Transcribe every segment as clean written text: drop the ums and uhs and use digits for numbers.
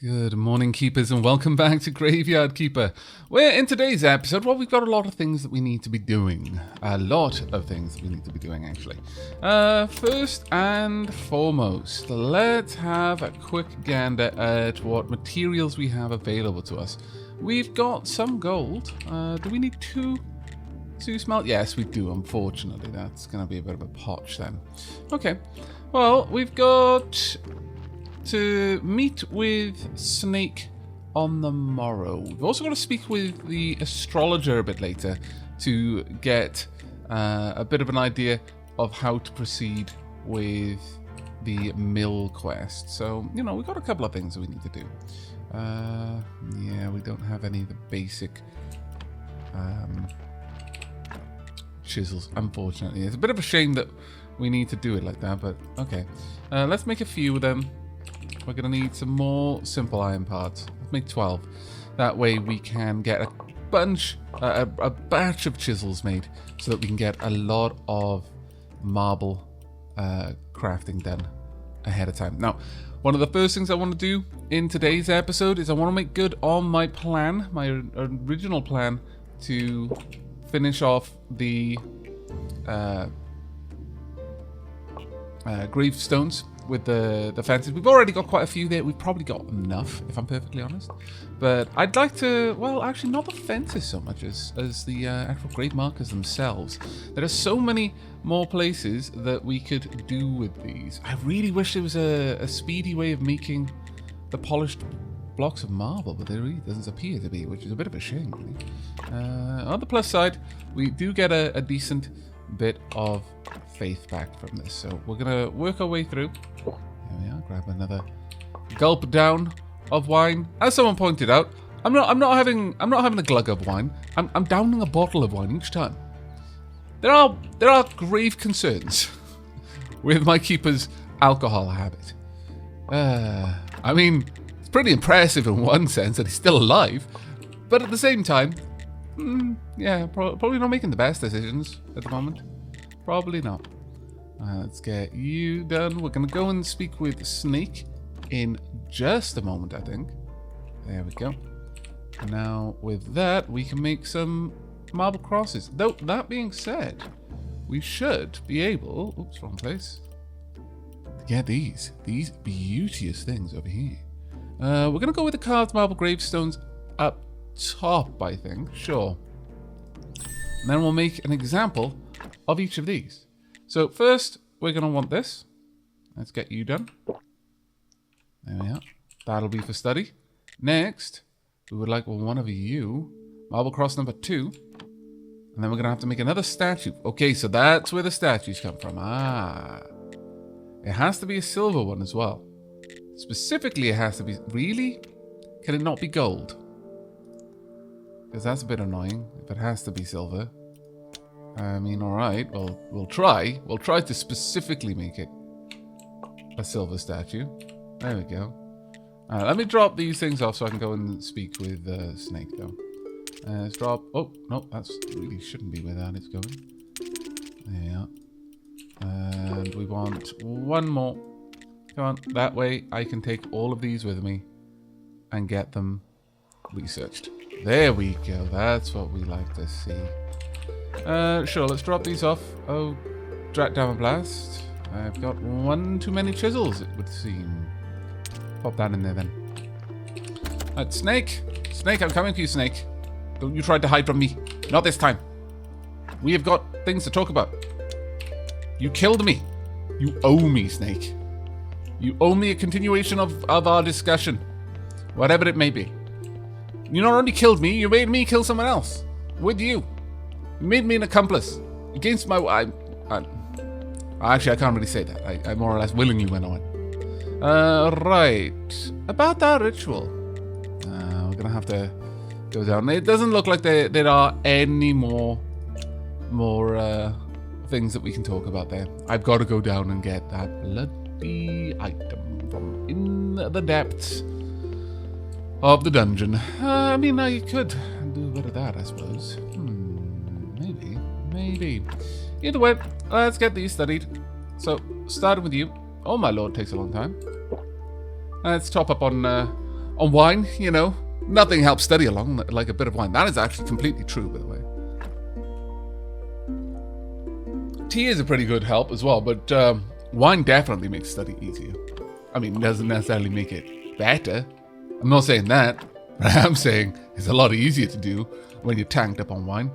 Good morning, Keepers, and welcome back to Graveyard Keeper, where in today's episode, well, we've got a lot of things that we need to be doing. A lot of things that we need to be doing, actually. First and foremost, let's have a quick gander at what materials we have available to us. We've got some gold. Do we need two smelt? Yes, we do, unfortunately. That's going to be a bit of a potch then. Okay, well, we've got to meet with Snake on the morrow. We've also got to speak with the Astrologer a bit later to get a bit of an idea of how to proceed with the mill quest. So, you know, we've got a couple of things that we need to do. Yeah, we don't have any of the basic chisels, unfortunately. It's a bit of a shame that we need to do it like that, but okay. Let's make a few of them. We're going to need some more simple iron parts. Let's make 12. That way we can get a batch of chisels made so that we can get a lot of marble crafting done ahead of time. Now, one of the first things I want to do in today's episode is I want to make good on my plan, my original plan, to finish off the gravestones with the fences. We've already got quite a few there. We've probably got enough, if I'm perfectly honest. But I'd like to, well, actually not the fences so much as the actual grave markers themselves. There are so many more places that we could do with these. I really wish there was a speedy way of making the polished blocks of marble, but there really doesn't appear to be, which is a bit of a shame, really. On the plus side, we do get a decent bit of faith back from this, so we're gonna work our way through. Here we are. Grab another gulp down of wine. As someone pointed out, I'm not having a glug of wine. I'm downing a bottle of wine each time. There are grave concerns with my keeper's alcohol habit. I mean, it's pretty impressive in one sense that he's still alive, but at the same time, yeah, probably not making the best decisions at the moment. Probably not. Let's get you done. We're going to go and speak with Snake in just a moment, I think. There we go. Now, with that, we can make some marble crosses. Though, that being said, we should be able... Oops, wrong place. To get these beauteous things over here. We're going to go with the carved marble gravestones up top, I think. Sure. And then we'll make an example of each of these. So first, we're going to want this. Let's get you done. There we are. That'll be for study. Next, we would like one of you. Marble cross number 2. And then we're going to have to make another statue. Okay, so that's where the statues come from. Ah. It has to be a silver one as well. Specifically, it has to be... Really? Can it not be gold? Because that's a bit annoying if it has to be silver. I mean, alright, well, we'll try. We'll try to specifically make it a silver statue. There we go. Let me drop these things off so I can go and speak with Snake, though. Let's drop... Oh, no, that's really shouldn't be where that is going. There we are. And we want one more. Come on, that way I can take all of these with me and get them researched. There we go. That's what we like to see. Sure, let's drop these off. Oh, Drat Down Blast. I've got one too many chisels, it would seem. Pop that in there then. Right, Snake! Snake, I'm coming for you, Snake. Don't you try to hide from me. Not this time. We have got things to talk about. You killed me. You owe me, Snake. You owe me a continuation of our discussion. Whatever it may be. You not only killed me, you made me kill someone else. With you. You made me an accomplice. Against my... Actually, I can't really say that. I more or less willingly went on. Right. About that ritual. We're going to have to go down. It doesn't look like there are any more things that we can talk about there. I've got to go down and get that bloody item from in the depths of the dungeon. I mean, I could do a bit of that, I suppose. Maybe. Either way, let's get these studied. So, starting with you. Oh my lord, takes a long time. Let's top up on on wine, you know. Nothing helps study along like a bit of wine. That is actually completely true, by the way. Tea is a pretty good help as well, but wine definitely makes study easier. I mean, it doesn't necessarily make it better. I'm not saying that, but I am saying it's a lot easier to do when you're tanked up on wine.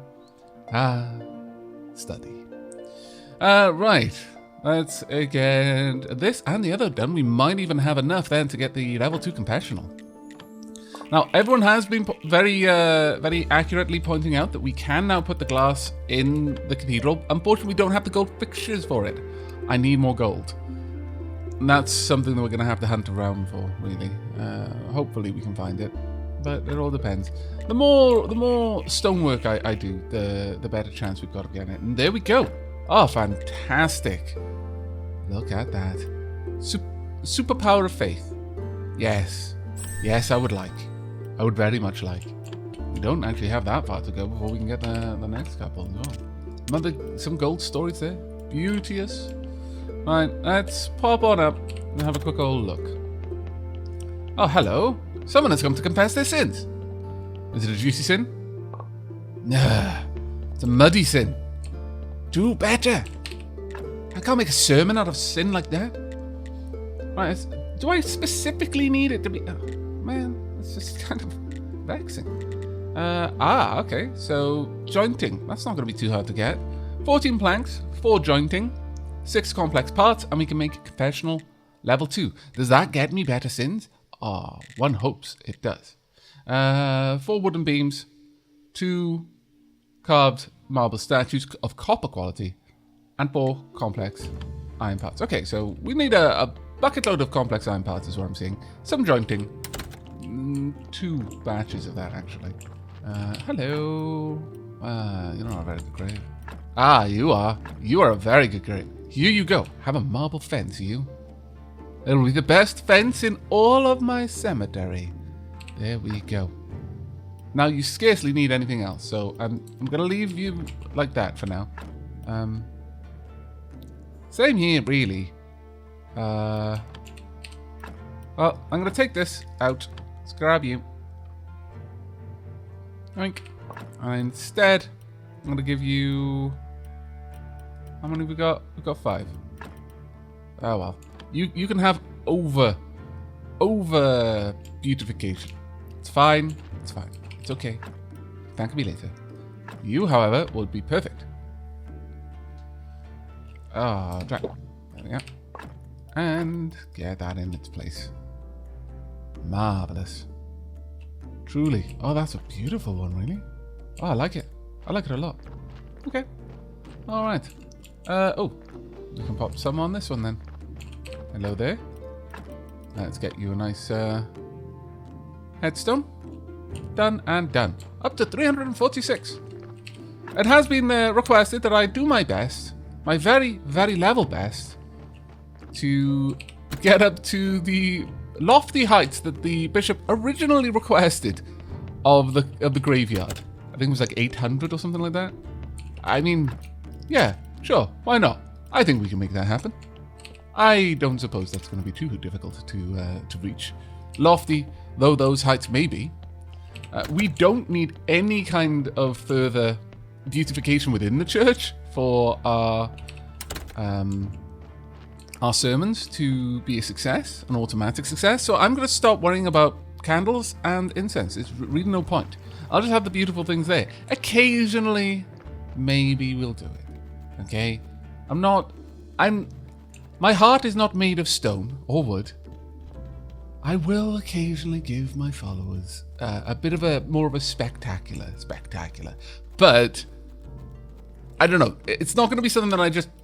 Study. Right. Let's get this and the other done. We might even have enough then to get the level 2 confessional. Now, everyone has been very accurately pointing out that we can now put the glass in the cathedral. Unfortunately, we don't have the gold fixtures for it. I need more gold. And that's something that we're going to have to hunt around for, really. Hopefully we can find it, but it all depends. The more stonework I do, the better chance we've got of getting it. And there we go. Oh, fantastic. Look at that. Superpower of faith. Yes. Yes, I would like. I would very much like. We don't actually have that far to go before we can get the next couple as well. Some gold storage there. Beauteous. Right, let's pop on up and have a quick old look. Oh, hello. Someone has come to confess their sins. Is it a juicy sin? Nah, it's a muddy sin. Do better. I can't make a sermon out of sin like that. Right, do I specifically need it to be... Oh, man, it's just kind of vexing. Okay, so jointing. That's not going to be too hard to get. 14 planks, 4 jointing, 6 complex parts, and we can make a confessional level 2. Does that get me better sins? Oh, one hopes it does. 4 wooden beams, 2 carved marble statues of copper quality, and 4 complex iron parts. Okay, so we need a bucket load of complex iron parts is what I'm seeing. Some jointing. 2 batches of that, actually. Hello. You're not a very good grave. Ah, you are. You are a very good grave. Here you go. Have a marble fence, you. It'll be the best fence in all of my cemetery. There we go. Now, you scarcely need anything else, so I'm going to leave you like that for now. Same here, really. Well, I'm going to take this out. Let's grab you. Oink. And instead, I'm going to give you... How many we got? We've got 5. Oh, well. You can have over beautification. It's fine. It's fine. It's okay. Thank me later. You, however, will be perfect. Ah, drag. There we go. And get that in its place. Marvelous. Truly. Oh, that's a beautiful one, really. Oh, I like it. I like it a lot. Okay. All right. Oh, we can pop some on this one then. Hello there. Let's get you a nice headstone. Done and done. Up to 346. It has been requested that I do my best, my very, very level best, to get up to the lofty heights that the bishop originally requested of the graveyard. I think it was like 800 or something like that. I mean, yeah, sure, why not? I think we can make that happen. I don't suppose that's going to be too difficult to reach. Lofty though those heights may be, we don't need any kind of further beautification within the church for our sermons to be a success, an automatic success. So I'm going to stop worrying about candles and incense. It's really no point. I'll just have the beautiful things there. Occasionally, maybe we'll do it. Okay? My heart is not made of stone or wood. I will occasionally give my followers a bit of more of a spectacular. But I don't know. It's not going to be something that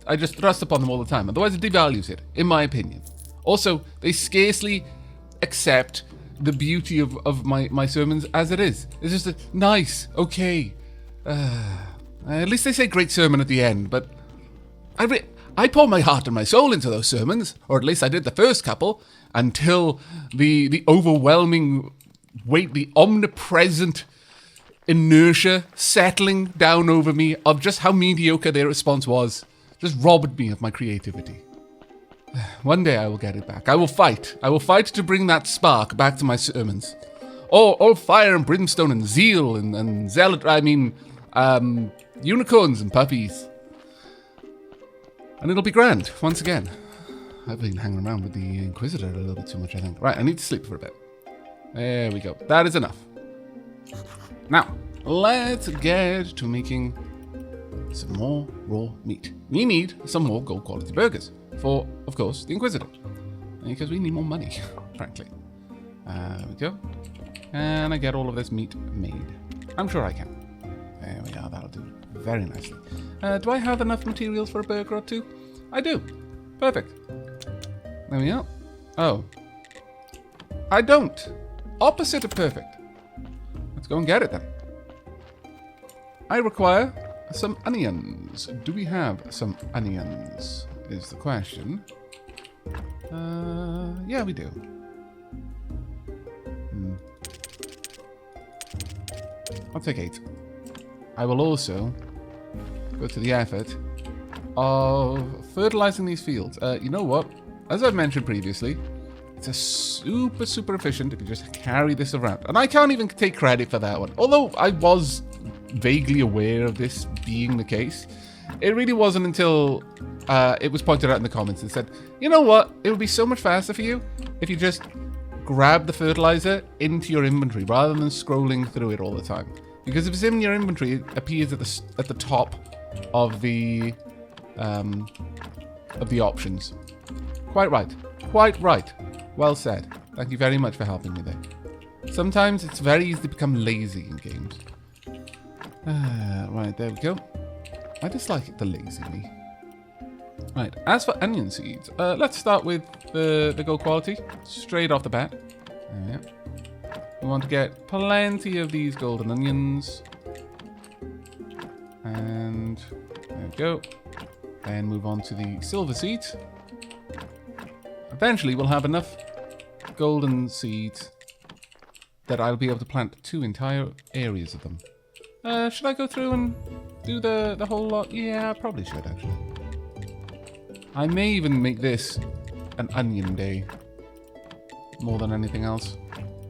I just thrust upon them all the time. Otherwise, it devalues it, in my opinion. Also, they scarcely accept the beauty of my sermons as it is. It's just nice, okay. At least they say great sermon at the end, but I pour my heart and my soul into those sermons, or at least I did the first couple, until the overwhelming weight, the omnipresent inertia settling down over me of just how mediocre their response was, just robbed me of my creativity. One day I will get it back. I will fight. I will fight to bring that spark back to my sermons. All fire and brimstone and zeal and zealot. I mean, unicorns and puppies. And it'll be grand, once again. I've been hanging around with the Inquisitor a little bit too much, I think. Right, I need to sleep for a bit. There we go. That is enough. Now, let's get to making some more raw meat. We need some more gold quality burgers for, of course, the Inquisitor. Because we need more money, frankly. There we go. And I get all of this meat made. I'm sure I can. There we are, that'll do very nicely. Do I have enough materials for a burger or two? I do. Perfect. There we are. Oh. I don't. Opposite of perfect. Let's go and get it then. I require some onions. Do we have some onions? Is the question. Yeah, we do. I'll take 8. I will also go to the effort of fertilizing these fields. You know what? As I've mentioned previously, it's a super efficient if you just carry this around. And I can't even take credit for that one. Although I was vaguely aware of this being the case, it really wasn't until it was pointed out in the comments and said, you know what? It would be so much faster for you if you just grab the fertilizer into your inventory rather than scrolling through it all the time. Because if it's in your inventory, it appears at the top of the options. Quite right. Quite right. Well said. Thank you very much for helping me there. Sometimes it's very easy to become lazy in games. Right, there we go. I dislike the lazy me. Right, as for onion seeds, let's start with the gold quality, straight off the bat. There we go. We want to get plenty of these golden onions. And there we go. Then move on to the silver seeds. Eventually we'll have enough golden seeds that I'll be able to plant 2 entire areas of them. Should I go through and do the whole lot? Yeah, I probably should actually. I may even make this an onion day more than anything else,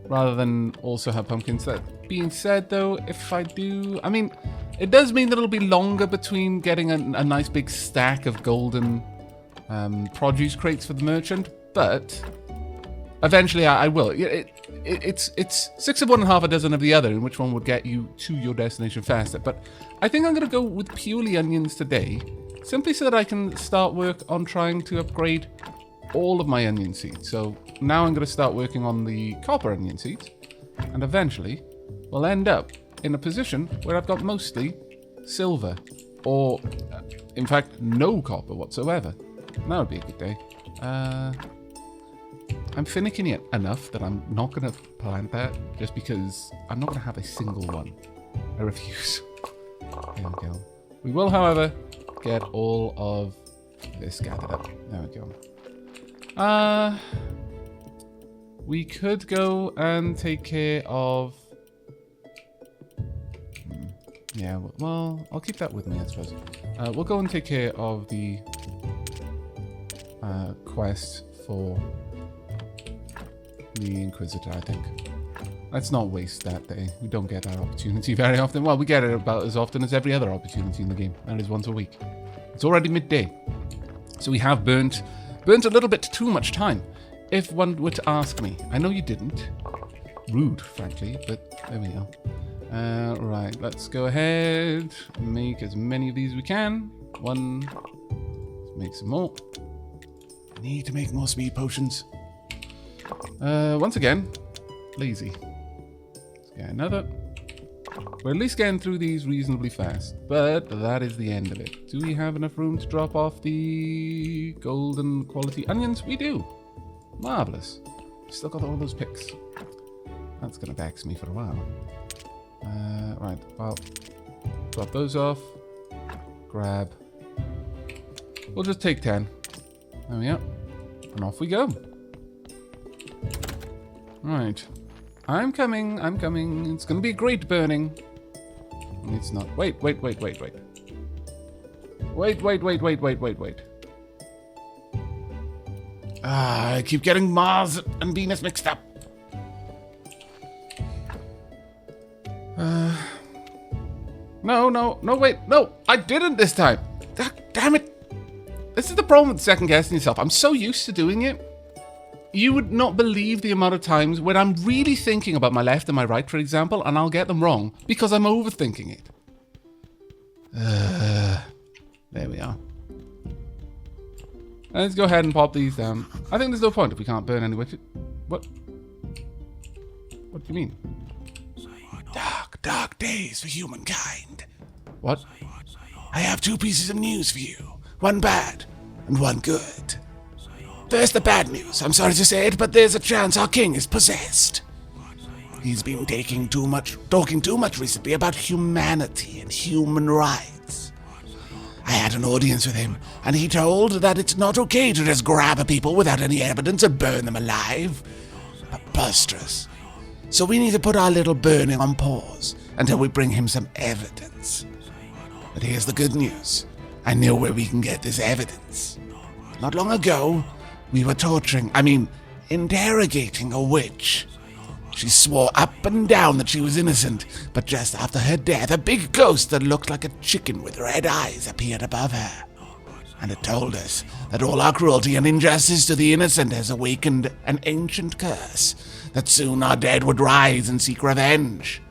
rather than also have pumpkins. That being said though, if I do, I mean, it does mean that it'll be longer between getting a nice big stack of golden produce crates for the merchant, but eventually I will. It's 6 of one and half a dozen of the other, in which one would get you to your destination faster. But I think I'm going to go with purely onions today, simply so that I can start work on trying to upgrade all of my onion seeds. So now I'm going to start working on the copper onion seeds, and eventually we'll end up in a position where I've got mostly silver, or in fact no copper whatsoever. That would be a good day. I'm finicking it enough that I'm not going to plant that, just because I'm not going to have a single one. I refuse. There we go. We will, however, get all of this gathered up. There we go. We could go and take care of... Yeah, well, I'll keep that with me, I suppose. We'll go and take care of the quest for the Inquisitor, I think. Let's not waste that day. We don't get that opportunity very often. Well, we get it about as often as every other opportunity in the game. That is once a week. It's already midday. So we have burnt a little bit too much time, if one were to ask me. I know you didn't. Rude, frankly, but there we go. Right, let's go ahead and make as many of these as we can. One. Let's make some more. I need to make more speed potions. Once again, lazy. Let's get another. We're at least getting through these reasonably fast, but that is the end of it. Do we have enough room to drop off the golden quality onions? We do. Marvelous. Still got all those picks. That's going to vex me for a while. Right, well, drop those off. Grab. We'll just take 10. There we are. And off we go. Right. I'm coming. It's going to be a great burning. It's not. Wait. Wait. I keep getting Mars and Venus mixed up. No, wait, no, I didn't this time. Damn it. This is the problem with second guessing yourself. I'm so used to doing it. You would not believe the amount of times when I'm really thinking about my left and my right, for example, and I'll get them wrong because I'm overthinking it. There we are. Let's go ahead and pop these down. I think there's no point if we can't burn any witches. What? What do you mean? Dark days for humankind. What? I have 2 pieces of news for you. One bad and one good. First, the bad news. I'm sorry to say it, but there's a chance our king is possessed. He's been talking too much recently about humanity and human rights. I had an audience with him, and he told that it's not okay to just grab people without any evidence and burn them alive. Preposterous. So we need to put our little burning on pause until we bring him some evidence. But here's the good news. I know where we can get this evidence. Not long ago, we were interrogating a witch. She swore up and down that she was innocent, but just after her death, a big ghost that looked like a chicken with red eyes appeared above her. And it told us that all our cruelty and injustice to the innocent has awakened an ancient curse, that soon our dead would rise and seek revenge.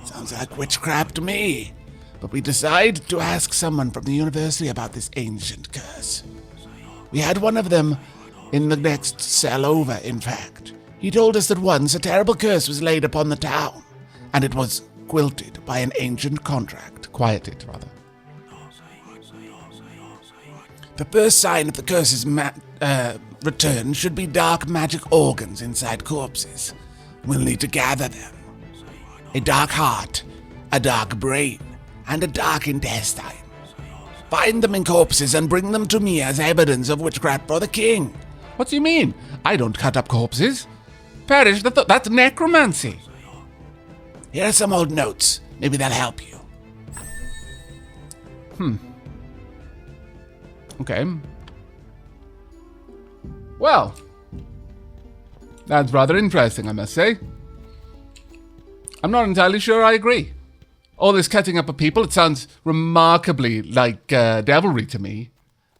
Sounds like witchcraft to me, but we decided to ask someone from the university about this ancient curse. We had one of them in the next cell over, in fact. He told us that once a terrible curse was laid upon the town, and it was quieted by an ancient contract. Quieted, rather. The first sign of the curse's return should be dark magic organs inside corpses. We'll need to gather them. A dark heart, a dark brain, and a dark intestine. Find them in corpses and bring them to me as evidence of witchcraft for the king. What do you mean? I don't cut up corpses. Parrish, that's necromancy. Here are some old notes. Maybe they'll help you. Okay. Well, that's rather interesting, I must say. I'm not entirely sure I agree. All this cutting up of people, it sounds remarkably like devilry to me.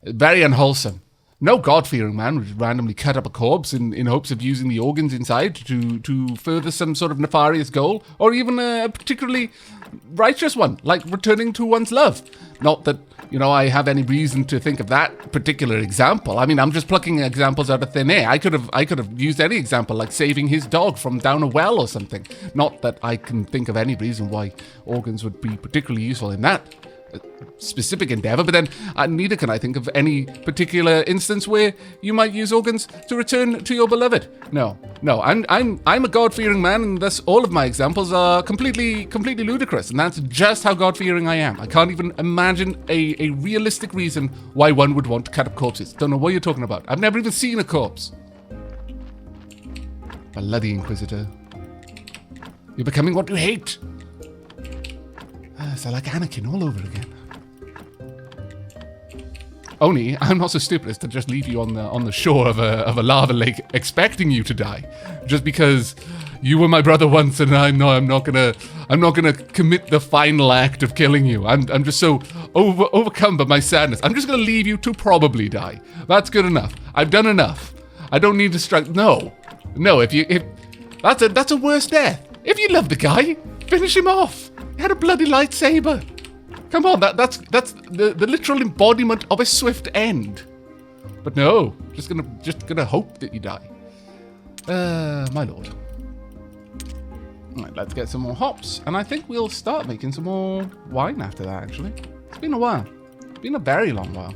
Very unwholesome. No God-fearing man would randomly cut up a corpse in hopes of using the organs inside to further some sort of nefarious goal, or even a particularly righteous one, like returning to one's love. Not that, I have any reason to think of that particular example. I mean, I'm just plucking examples out of thin air. I could have used any example, like saving his dog from down a well or something. Not that I can think of any reason why organs would be particularly useful in that specific endeavor, but then neither can I think of any particular instance where you might use organs to return to your beloved. No, I'm a God-fearing man, and thus all of my examples are completely ludicrous, and that's just how God-fearing I am. I can't even imagine a realistic reason why one would want to cut up corpses. Don't know what you're talking about. I've never even seen a corpse. Bloody Inquisitor. You're becoming what you hate. So like Anakin all over again. Only I'm not so stupid as to just leave you on the shore of a lava lake expecting you to die, just because you were my brother once, and I'm not gonna commit the final act of killing you. I'm just so overcome by my sadness. I'm just gonna leave you to probably die. That's good enough. I've done enough. I don't need to strike. No. If that's a worse death. If you love the guy, finish him off. He had a bloody lightsaber. Come on, that's the literal embodiment of a swift end. But no, just gonna hope that you die. My lord. Alright, let's get some more hops, and I think we'll start making some more wine after that, actually. It's been a while. It's been a very long while.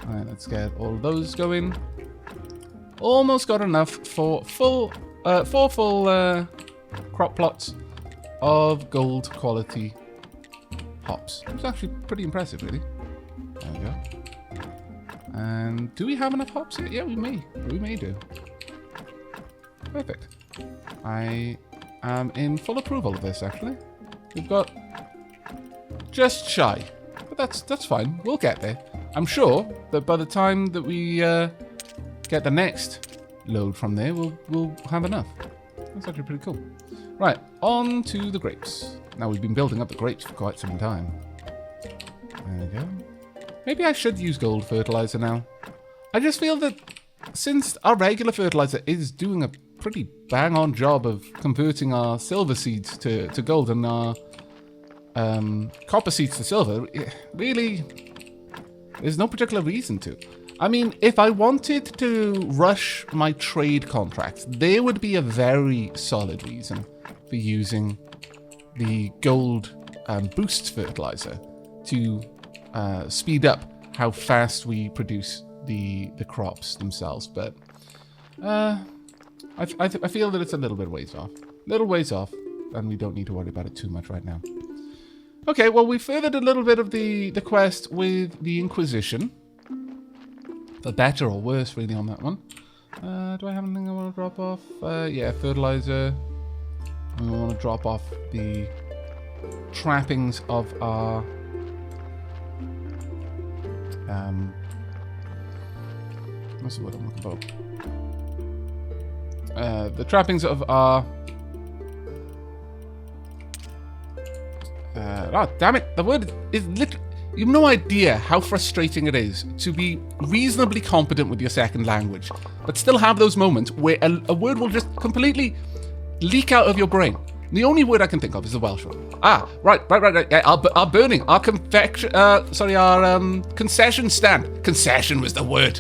Alright, let's get all of those going. Almost got enough for four full crop plots of gold quality hops. It's actually pretty impressive, really. There we go. And do we have enough hops here? Yeah, we may do. Perfect. I am in full approval of this, actually. We've got just shy, but that's fine. We'll get there. I'm sure that by the time that we get the next load from there, we'll have enough. That's actually pretty cool. Right, on to the grapes. Now, we've been building up the grapes for quite some time. There we go. Maybe I should use gold fertilizer now. I just feel that since our regular fertilizer is doing a pretty bang-on job of converting our silver seeds to gold and our copper seeds to silver, really, there's no particular reason to. I mean, if I wanted to rush my trade contracts, there would be a very solid reason for using the gold boost fertilizer to speed up how fast we produce the crops themselves. But I feel that it's a little bit ways off. Little ways off, and we don't need to worry about it too much right now. Okay, well, we furthered a little bit of the quest with the Inquisition. For better or worse, really, on that one. Do I have anything I want to drop off? Yeah, fertilizer. We want to drop off the trappings of our... what's the word I'm looking for? The trappings of our... oh, damn it. The word is literally... You have no idea how frustrating it is to be reasonably competent with your second language, but still have those moments where a word will just completely leak out of your brain. And the only word I can think of is the Welsh one. Ah, right. Yeah, our burning, our confection, our concession stand. Concession was the word.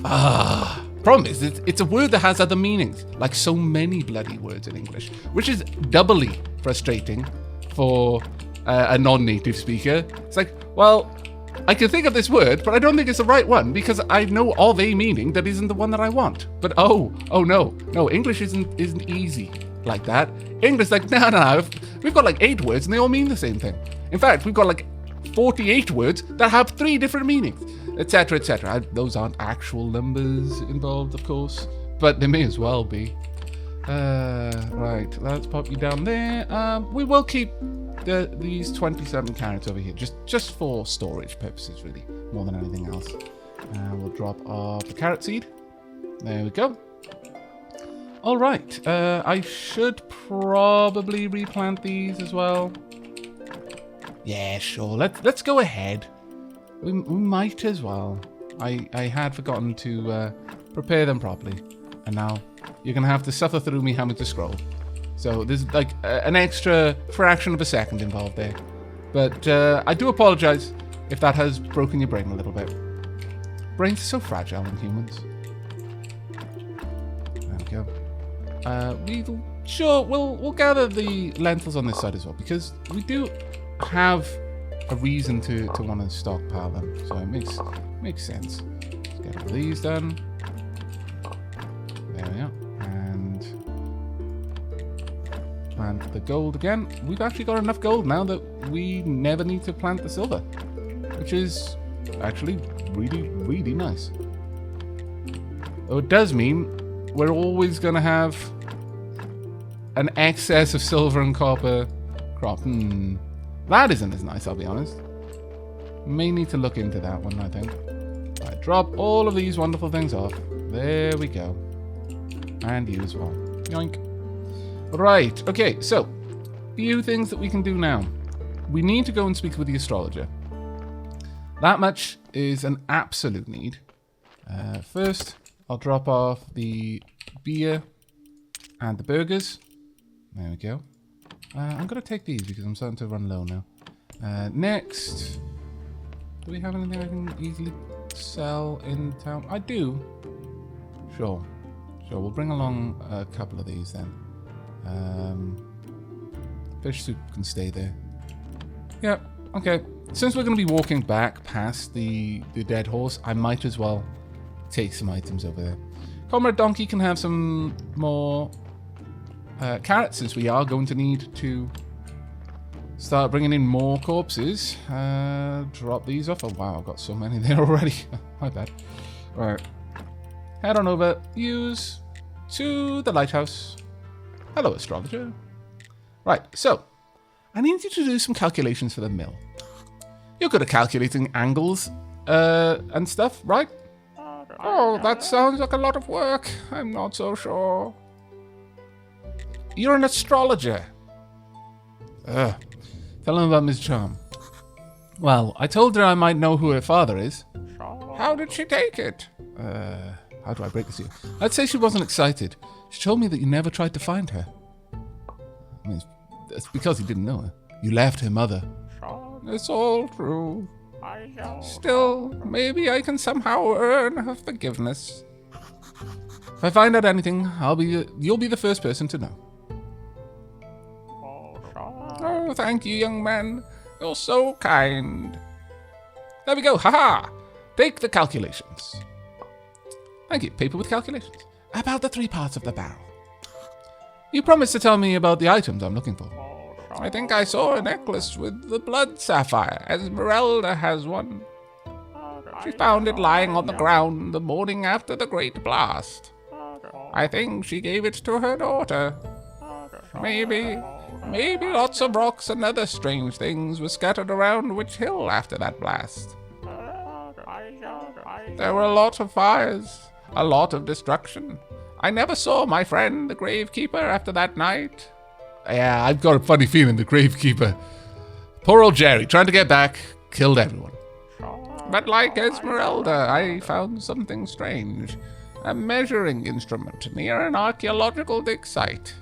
Problem is, it's a word that has other meanings, like so many bloody words in English, which is doubly frustrating for a non-native speaker. It's like, well, I can think of this word, but I don't think it's the right one because I know of a meaning that isn't the one that I want. But oh no, English isn't easy like that. English, like, no, we've got like 8 words and they all mean the same thing. In fact, we've got like 48 words that have 3 different meanings, etc., etc. Those aren't actual numbers involved, of course, but they may as well be. Right, let's pop you down there. We will keep these 27 carrots over here, just for storage purposes, really, more than anything else. We'll drop off the carrot seed. There we go. All right, I should probably replant these as well. Yeah, sure. Let's go ahead. We might as well. I had forgotten to prepare them properly, and now you're gonna have to suffer through me having to scroll. So there's like an extra fraction of a second involved there. But I do apologize if that has broken your brain a little bit. Brains are so fragile in humans. There we go. We'll gather the lentils on this side as well, because we do have a reason to want to stockpile them. So it makes sense. Let's get all these done. There we are. Plant the gold again. We've actually got enough gold now that we never need to plant the silver, which is actually really, really nice. Though it does mean we're always going to have an excess of silver and copper crop. That isn't as nice, I'll be honest. May need to look into that one, I think. Right, drop all of these wonderful things off. There we go. And you as well. Yoink. Right, okay, so, few things that we can do now. We need to go and speak with the Astrologer. That much is an absolute need. First, I'll drop off the beer and the burgers. There we go. I'm going to take these because I'm starting to run low now. Next, do we have anything I can easily sell in town? I do. Sure, we'll bring along a couple of these then. Fish soup can stay there. Yeah, okay. Since we're going to be walking back past the dead horse, I might as well take some items over there. Comrade Donkey can have some more carrots, since we are going to need to start bringing in more corpses. Drop these off. Oh wow, I've got so many there already. My bad. Right. Head on over. Use to the lighthouse. Hello, Astrologer. Right, so, I need you to do some calculations for the mill. You're good at calculating angles and stuff, right? Oh, that sounds like a lot of work. I'm not so sure. You're an astrologer. Tell him about Miss Charm. Well, I told her I might know who her father is. How did she take it? How do I break this to you? I'd say she wasn't excited. She told me that you never tried to find her. I mean, it's because you didn't know her. You left her mother. It's all true. Still, maybe I can somehow earn her forgiveness. If I find out anything, you'll be the first person to know. Oh, thank you, young man. You're so kind. There we go. Haha. Take the calculations. Thank you. Paper with calculations. About the 3 parts of the barrel. You promised to tell me about the items I'm looking for. I think I saw a necklace with the blood sapphire. Esmeralda has one. She found it lying on the ground the morning after the great blast. I think she gave it to her daughter. Maybe lots of rocks and other strange things were scattered around Witch Hill after that blast. There were a lot of fires, a lot of destruction. I never saw my friend, the Gravekeeper, after that night. Yeah, I've got a funny feeling the Gravekeeper. Poor old Jerry, trying to get back, killed everyone. But like Esmeralda, I found something strange. A measuring instrument near an archaeological dig site.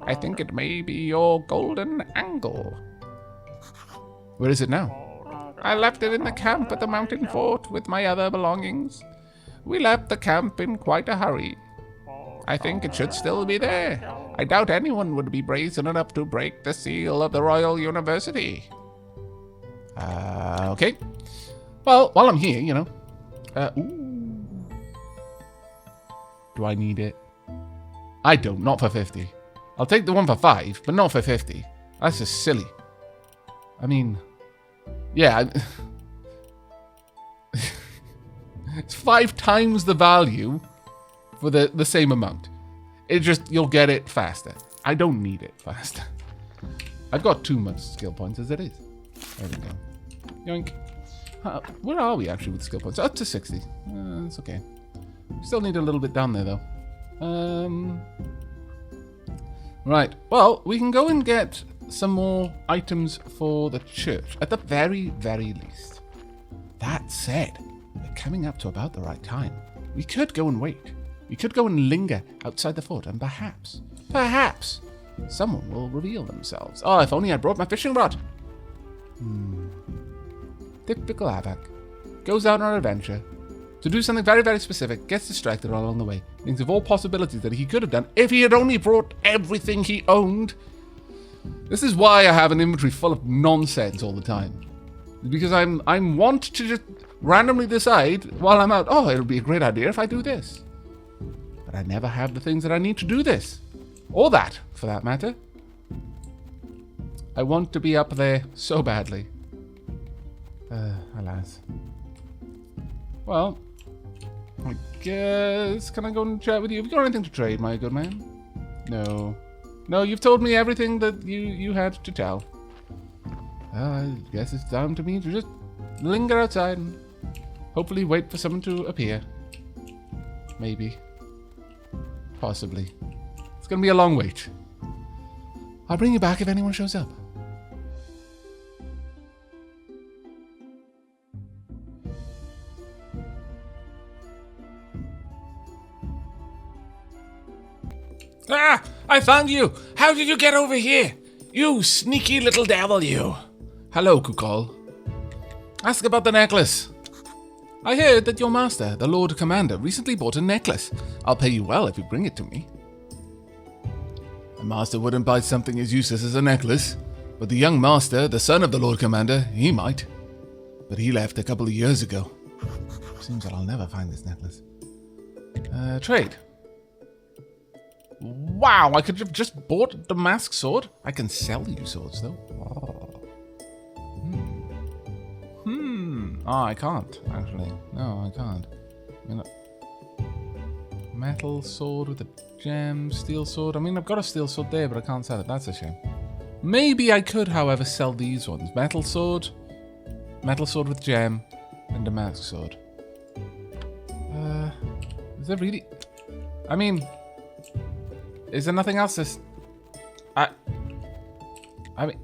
I think it may be your golden angle. Where is it now? I left it in the camp at the mountain fort with my other belongings. We left the camp in quite a hurry. I think it should still be there. I doubt anyone would be brazen enough to break the seal of the Royal University. Okay. Well, while I'm here, you know. Ooh. Do I need it? I don't, not for 50. I'll take the one for 5, but not for 50. That's just silly. I mean, yeah. It's 5 times the value for the same amount. It just, you'll get it faster. I don't need it faster. I've got too much skill points as it is. There we go. Yoink. Where are we actually with skill points? Up to 60. It's okay. Still need a little bit down there though. Right. Well, we can go and get some more items for the church. At the very, very least. That said, we're coming up to about the right time. We could go and wait. We could go and linger outside the fort, and perhaps, someone will reveal themselves. Oh, if only I brought my fishing rod. Typical Aavak. Goes out on an adventure to do something very, very specific, gets distracted all along the way. Thinks of all possibilities that he could have done if he had only brought everything he owned. This is why I have an inventory full of nonsense all the time. Because I'm want to just randomly decide while I'm out, oh, it'll be a great idea if I do this. But I never have the things that I need to do this. Or that, for that matter. I want to be up there so badly. Alas. Well, I guess, can I go and chat with you? Have you got anything to trade, my good man? No. No, you've told me everything that you had to tell. I guess it's time to me to just linger outside and hopefully wait for someone to appear. Maybe. Possibly. It's going to be a long wait. I'll bring you back if anyone shows up. Ah! I found you! How did you get over here? You sneaky little devil, you! Hello, Kukol. Ask about the necklace. I heard that your master, the Lord Commander, recently bought a necklace. I'll pay you well if you bring it to me. A master wouldn't buy something as useless as a necklace, but the young master, the son of the Lord Commander, he might. But he left a couple of years ago. Seems that I'll never find this necklace. Trade. Wow, I could have just bought the mask sword. I can sell you swords, though. Oh. Oh, I can't, actually. No, I can't. Metal sword with a gem, steel sword. I mean, I've got a steel sword there, but I can't sell it. That's a shame. Maybe I could, however, sell these ones. Metal sword with gem, and a mask sword. Is there really... I mean... Is there nothing else that's... I mean...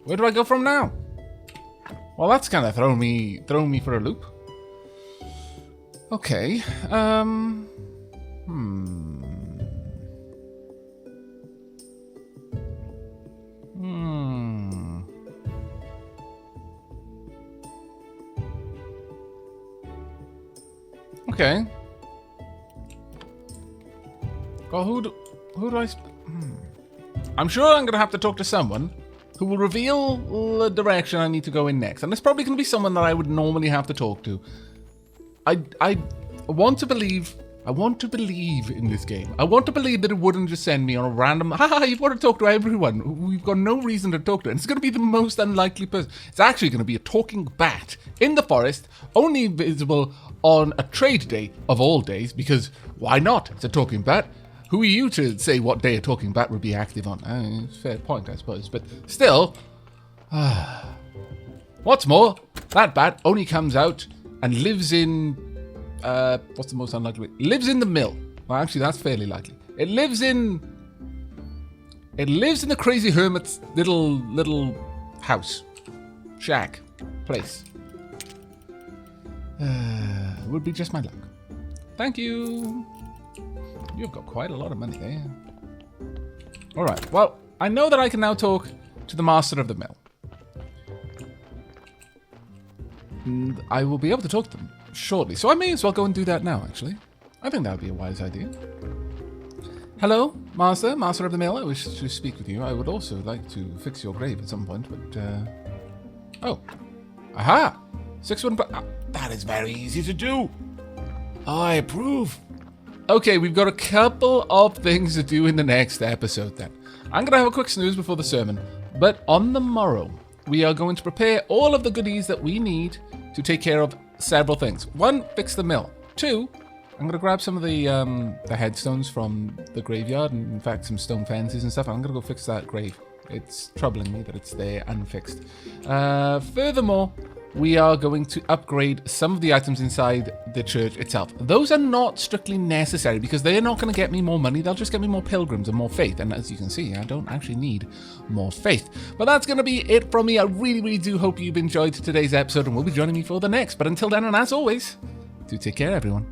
Where do I go from now? Well, that's kind of throwing me for a loop. Okay. Okay. Well, who do I... I'm sure I'm going to have to talk to someone who will reveal the direction I need to go in next. And it's probably going to be someone that I would normally have to talk to. I want to believe in this game. I want to believe that it wouldn't just send me on a random, you want to talk to everyone. We've got no reason to talk to. And it's going to be the most unlikely person. It's actually going to be a talking bat in the forest, only visible on a trade day of all days, because why not? It's a talking bat. Who are you to say what day a talking bat would be active on? It's a fair point, I suppose. But still, what's more, that bat only comes out and lives in, what's the most unlikely way? Lives in the mill. Well, actually, that's fairly likely. It lives in the crazy hermit's little house, shack, place. Would be just my luck. Thank you. You've got quite a lot of money there. Alright, well, I know that I can now talk to the master of the mill. And I will be able to talk to them shortly, so I may as well go and do that now, actually. I think that would be a wise idea. Hello, master of the mill. I wish to speak with you. I would also like to fix your grave at some point, but, oh. Aha! 6 wooden... That is very easy to do. I approve. Okay, we've got a couple of things to do in the next episode then. I'm going to have a quick snooze before the sermon, but on the morrow, we are going to prepare all of the goodies that we need to take care of several things. 1, fix the mill. 2, I'm going to grab some of the headstones from the graveyard, and in fact some stone fences and stuff. I'm going to go fix that grave. It's troubling me that it's there unfixed. Furthermore, we are going to upgrade some of the items inside the church itself. Those are not strictly necessary because they're not going to get me more money. They'll just get me more pilgrims and more faith. And as you can see, I don't actually need more faith. But that's going to be it from me. I really, really do hope you've enjoyed today's episode and will be joining me for the next. But until then, and as always, do take care, everyone.